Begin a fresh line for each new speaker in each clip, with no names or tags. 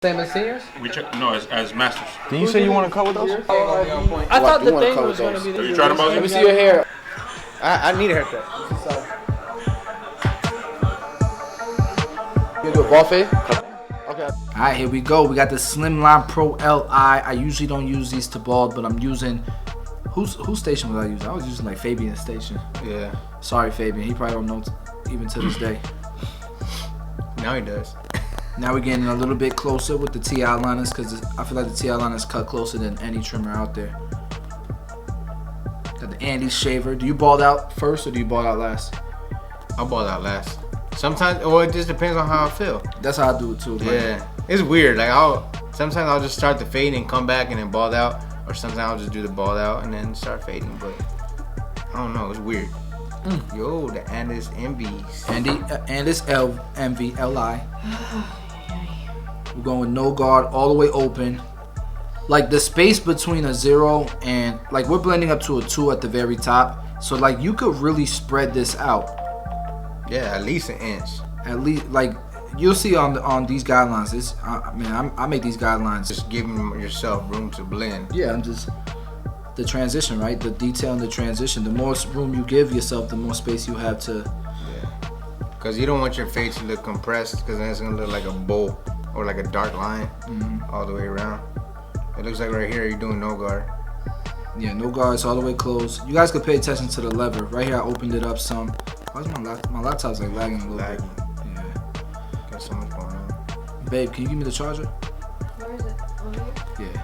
Same as seniors?
No, as masters.
Did you say you want to cut with those?
I thought the thing was going to be
Are you trying to buzz
Let
me?
me see your hair. I need a haircut. You do a ball fade? Okay.
Alright, here we go. We got the Slimline Pro Li. I usually don't use these to bald, but I'm using... Whose station was I using? I was using like Fabian's station.
Yeah.
Sorry, Fabian. He probably don't know even to this day.
Now he does.
Now we're getting a little bit closer with the TI liners because I feel like the TI liners cut closer than any trimmer out there. Got the Andy shaver. Do you bald out first or do you bald out last?
I'll bald out last. Sometimes, well, it just depends on how I feel.
That's how I do it too.
Yeah, it's weird. Like sometimes I'll just start the fade and come back and then bald out, or sometimes I'll just do the bald out and then start fading. But I don't know, it's weird. Yo, the Andis MVs.
Andis MVLI. We're going no guard all the way open. Like the space between a 0 and like we're blending up to a 2 at the very top. So like you could really spread this out.
Yeah, at least an inch.
At least like you'll see on these guidelines. It's I make these guidelines.
Just giving yourself room to blend.
Yeah, I'm just the transition, right? The detail and the transition. The more room you give yourself, the more space you have to.
Yeah. Because you don't want your fade to look compressed, because then it's gonna look like a bowl or like a dark line all the way around. It looks like right here you're doing no guard.
Yeah, no guards all the way closed. You guys could pay attention to the lever. Right here I opened it up some. Why's my laptop's like lagging a little bit? Yeah.
Got so much going on.
Babe, can you give me the charger?
Where is it? Over here?
Yeah.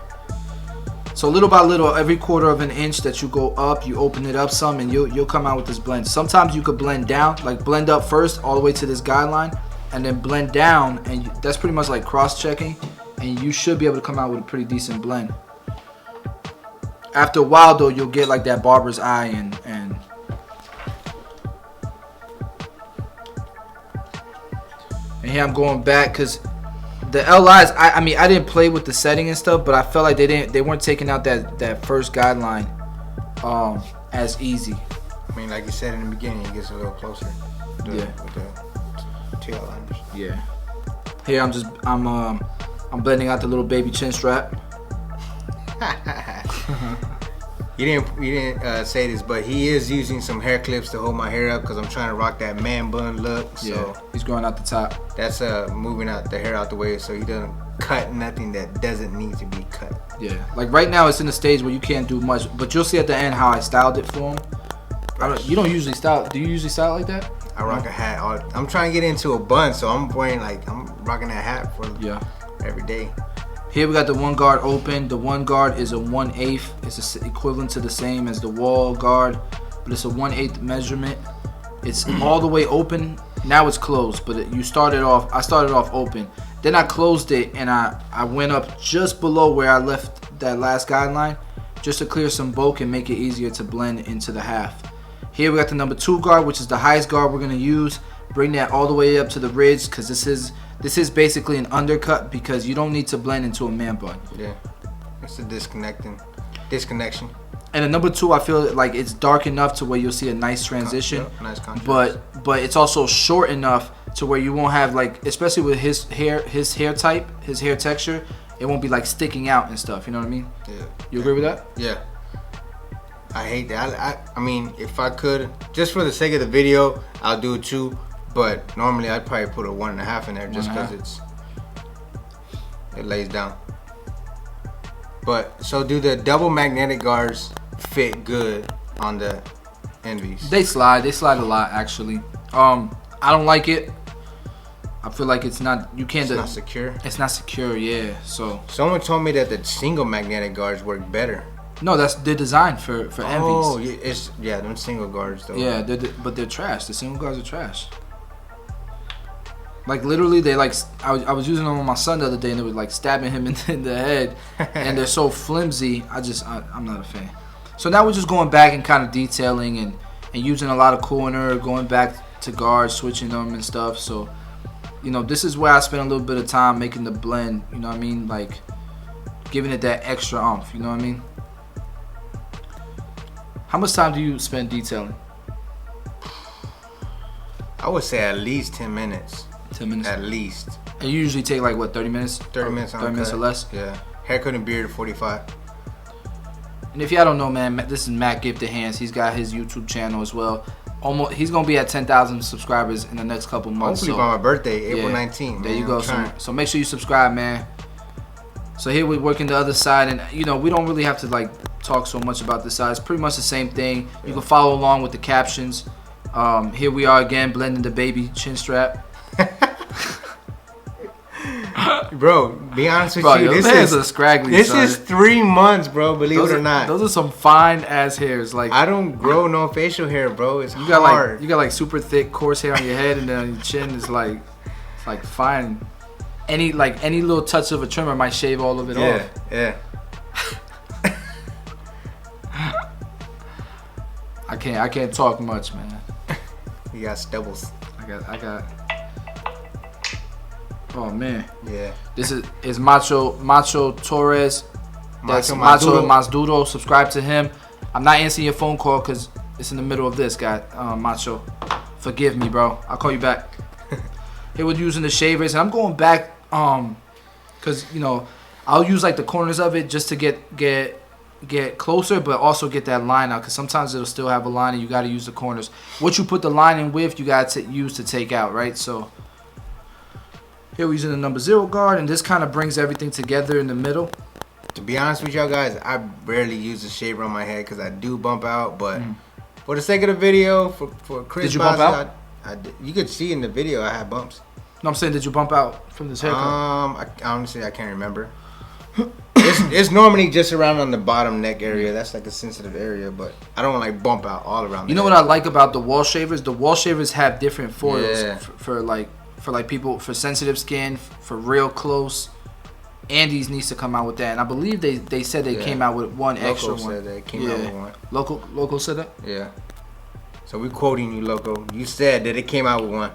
So little by little, every quarter of an inch that you go up, you open it up some and you'll come out with this blend. Sometimes you could blend down, like blend up first all the way to this guideline and then blend down, and that's pretty much like cross-checking, and you should be able to come out with a pretty decent blend. After a while though, you'll get like that barber's eye and here I'm going back because the LIs, I mean I didn't play with the setting and stuff, but I felt like they weren't taking out that first guideline as easy.
I mean, like you said in the beginning, it gets a little closer.
Yeah.
With the tail liners.
Yeah. Here I'm blending out the little baby chin strap.
You didn't say this, but he is using some hair clips to hold my hair up because I'm trying to rock that man bun look. So
Yeah, he's growing out the top.
that's moving out the hair out the way so he doesn't cut nothing that doesn't need to be cut.
Yeah, like right now it's in a stage where you can't do much, but you'll see at the end how I styled it for him. You don't usually style. Do you usually style like that?
I rock a hat. I'm trying to get into a bun, so I'm rocking that hat for every day.
Here we got the one guard open. The one guard is a 1/8. It's equivalent to the same as the wall guard, but it's a 1/8 measurement. It's all the way open. Now it's closed, but I started off open. Then I closed it and I went up just below where I left that last guideline, just to clear some bulk and make it easier to blend into the half. Here we got the number 2 guard, which is the highest guard we're gonna use. Bring that all the way up to the ridge, because this is basically an undercut, because you don't need to blend into a man bun.
Yeah, it's a disconnection.
And the number 2, I feel like it's dark enough to where you'll see a nice transition,
nice contrast.
but it's also short enough to where you won't have, like, especially with his hair type, his hair texture, it won't be like sticking out and stuff. You know what I mean?
Yeah.
You agree with that?
Yeah. I hate that. I mean, if I could, just for the sake of the video, I'll do 2. But normally I'd probably put a 1.5 in there just because it lays down. But so do the double magnetic guards fit good on the Envies?
They slide a lot actually. I don't like it. I feel like it's not. You can't.
It's not secure.
It's not secure. Yeah. So
someone told me that the single magnetic guards work better.
No, they're designed for Envies.
Oh, yeah, them single guards though.
Yeah, but they're trash. The single guards are trash. Like literally, they like. I was using them on my son the other day, and they were like stabbing him in the head, and they're so flimsy. I'm not a fan. So now we're just going back and kind of detailing and using a lot of corner, going back to guards, switching them and stuff. So, you know, this is where I spend a little bit of time making the blend. You know what I mean? Like giving it that extra oomph. You know what I mean? How much time do you spend detailing?
I would say at least 10 minutes.
10 minutes.
At least.
And you usually take like what, 30 minutes?
30 minutes.
30 minutes or less.
Yeah. Haircut and beard 45.
And if y'all don't know, man, this is Matt Gifted Hands. He's got his YouTube channel as well. He's gonna be at 10,000 subscribers in the next couple months.
Hopefully by my birthday, April 19th.
There you go. So make sure you subscribe, man. So here we're working the other side, and you know we don't really have to like talk so much about this side. It's pretty much the same thing. You can follow along with the captions. Here we are again, blending the baby chin strap.
Bro, be honest with
Bro,
you,
this is scraggly.
This is 3 months, bro. Believe it or not.
Those are some fine ass hairs. Like
I don't grow no facial hair, bro. It's
you got
hard.
you got like super thick, coarse hair on your head, and then on your chin is like fine. Any little touch of a trimmer might shave all of it off.
Yeah.
I can't talk much, man.
You got stubbles.
I got. Oh man.
Yeah.
This is Macho Torres. That's
Macho
Mazduro. Subscribe to him. I'm not answering your phone call because it's in the middle of this, guy. Macho. Forgive me, bro. I'll call you back. Here we're using the shavers, and I'm going back because you know I'll use like the corners of it just to get closer, but also get that line out because sometimes it'll still have a line and you got to use the corners. What you put the line in with, you got to use to take out, right? So here we're using the number 0 guard, and this kind of brings everything together in the middle.
To be honest with y'all guys, I barely use the shaver on my head because I do bump out, but for the sake of the video, for Chris,
did you bump out?
I did. You could see in the video I had bumps.
No, I'm saying, did you bump out from this haircut?
Honestly, I can't remember. It's normally just around on the bottom neck area. That's like a sensitive area, but I don't like bump out all around.
You know what I like about the wall shavers? The wall shavers have different foils for people, for sensitive skin, for real close. Andy's needs to come out with that, and I believe they said they came out with one extra one.
Said they came out with one.
Loco said that.
Yeah. So we're quoting you, Loco. You said that it came out with one.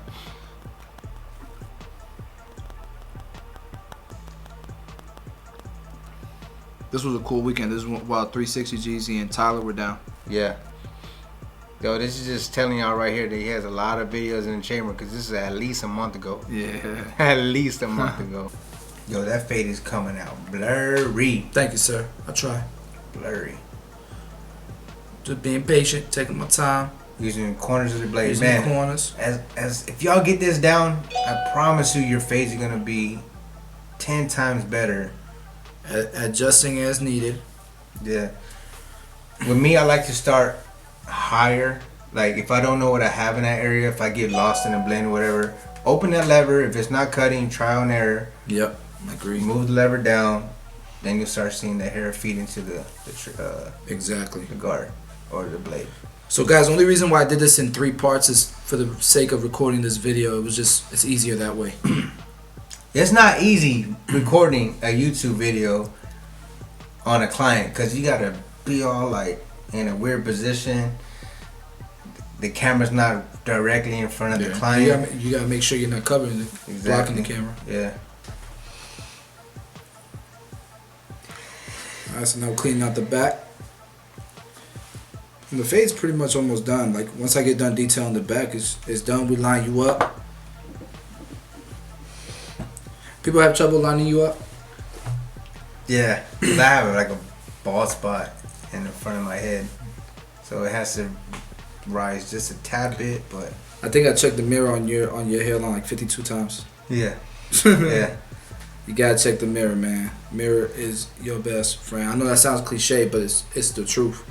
This was a cool weekend. This was while 360 Jeezy and Tyler were down.
Yeah. Yo, this is just telling y'all right here that he has a lot of videos in the chamber because this is at least a month ago.
Yeah.
At least a month ago. Yo, that fade is coming out blurry.
Thank you, sir. I try.
Blurry.
Just being patient, taking my time.
Using the corners of the blade.
Using
Man,
the corners.
As if y'all get this down, I promise you your fades are going to be 10 times better.
Adjusting as needed.
Yeah. With me, I like to start higher. Like if I don't know what I have in that area, if I get lost in a blend or whatever, open that lever. If it's not cutting, trial and error.
Yep, I agree.
Move the lever down, then you'll start seeing the hair feed into the
exactly
the guard or the blade.
So guys, the only reason why I did this in 3 parts is for the sake of recording this video. It's easier that way.
It's not easy recording a YouTube video on a client because you gotta be all like in a weird position. The camera's not directly in front of the client.
You gotta make sure you're not covering it, blocking the camera.
Yeah.
Alright, so now cleaning out the back. And the fade's pretty much almost done. Like once I get done detailing the back, it's done. We line you up. People have trouble lining you up?
Yeah, because I have like a bald spot in the front of my head. So it has to rise just a tad bit, but...
I think I checked the mirror on your hairline like 52 times.
Yeah. Yeah.
You gotta check the mirror, man. Mirror is your best friend. I know that sounds cliche, but it's the truth.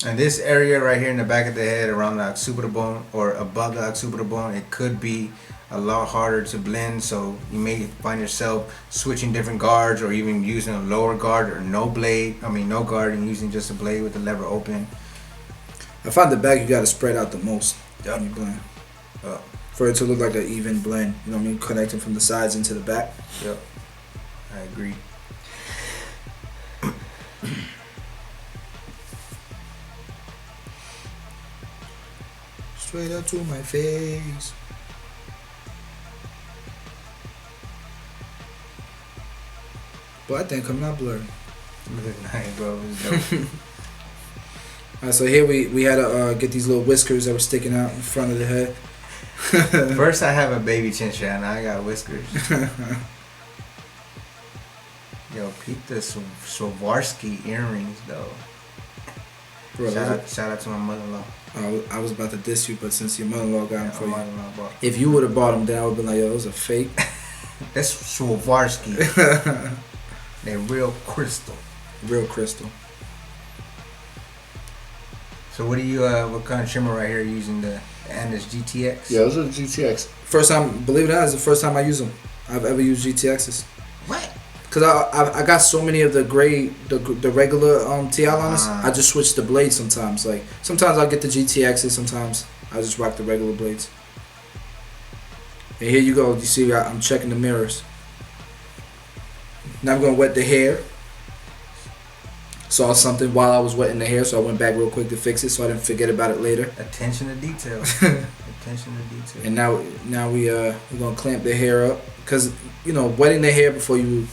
And this area right here in the back of the head around the occipital bone or above the occipital bone, it could be a lot harder to blend, so you may find yourself switching different guards or even using a lower guard or no guard and using just a blade with the lever open.
I find the back you gotta spread out the most
when
you blend. For it to look like an even blend, you know what I mean? Connecting from the sides into the back.
Yep. I agree.
Straight up to my face. But I think I'm not blurry.
Look nice, bro. It's dope.
Alright, so here we had to get these little whiskers that were sticking out in front of the head.
First, I have a baby chinchilla, and now I got whiskers. Yo, peep the Swarovski earrings, though.
Bro,
shout out to my mother-in-law.
I was about to diss you, but since your mother-in-law got them for you,
mother-in-law bought.
if you would have bought them, then I would have been like, yo, those are fake.
That's Swarovski. They're real crystal.
Real crystal.
So what kind of trimmer right here are you using? The Andis GTX?
Yeah, those are the GTX.
First time, believe it or not, it's the first time I use them. I've ever used GTXs.
What?
Cause I got so many of the regular TI liners. I just switch the blades sometimes. Like sometimes I'll get the GTXs. Sometimes I just rock the regular blades. And here you go. You see, I'm checking the mirrors. Now I'm gonna wet the hair. Saw something while I was wetting the hair, so I went back real quick to fix it, so I didn't forget about it later.
Attention to detail. Attention to detail.
And now we're gonna clamp the hair up, cause you know wetting the hair before you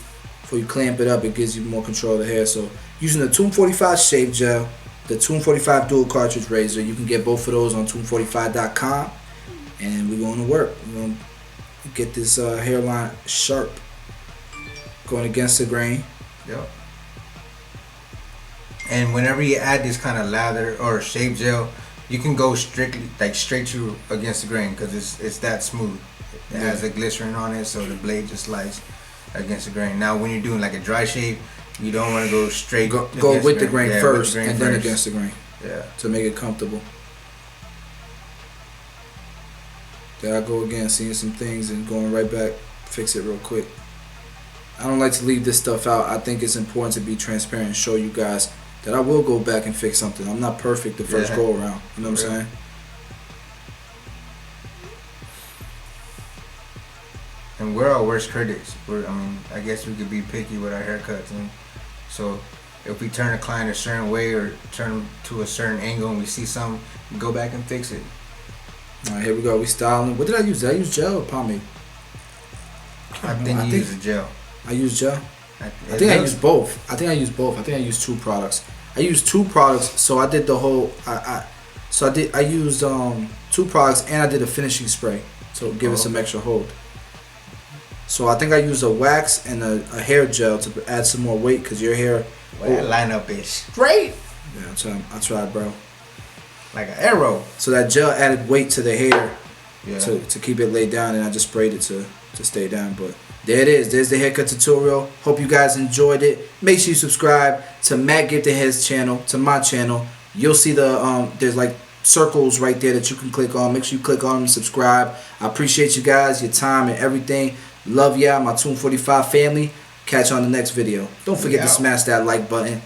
clamp it up, it gives you more control of the hair. So using the Tomb 45 shave gel, the Tomb 45 dual cartridge razor, you can get both of those on tomb45.com, and we're going to work. We're going to get this hairline sharp, going against the grain.
Yep. And whenever you add this kind of lather or shave gel, you can go straight to against the grain, because it's that smooth. It has a glycerin on it, so the blade just slides against the grain. Now when you're doing like a dry shave, you don't want to go straight.
Go with the grain first, and then against the grain.
Yeah.
To make it comfortable. There I go again, seeing some things and going right back, fix it real quick. I don't like to leave this stuff out. I think it's important to be transparent and show you guys that I will go back and fix something. I'm not perfect the first go around. You know what I'm saying?
And we're our worst critics. I guess we could be picky with our haircuts, and so if we turn a client a certain way or turn them to a certain angle and we see something, we go back and fix it.
All right, here we go. We styling. What did I use? Did I use gel or pomade?
I think you used a gel.
I used gel. I think I used both. I think I used two products. I used two products, so I did the whole. I used two products, and I did a finishing spray, so give it some extra hold. So I think I used a wax and a hair gel to add some more weight, because your hair.
Well, that lineup is straight.
Yeah, I tried, bro.
Like an arrow.
So that gel added weight to the hair,
yeah,
to keep it laid down, and I just sprayed it to stay down. But there it is. There's the haircut tutorial. Hope you guys enjoyed it. Make sure you subscribe to Matt GiftedHands channel, to my channel. You'll see the there's like circles right there that you can click on. Make sure you click on them and subscribe. I appreciate you guys, your time and everything. Love y'all, my Tomb 45 family. Catch you on the next video. Don't forget to smash that like button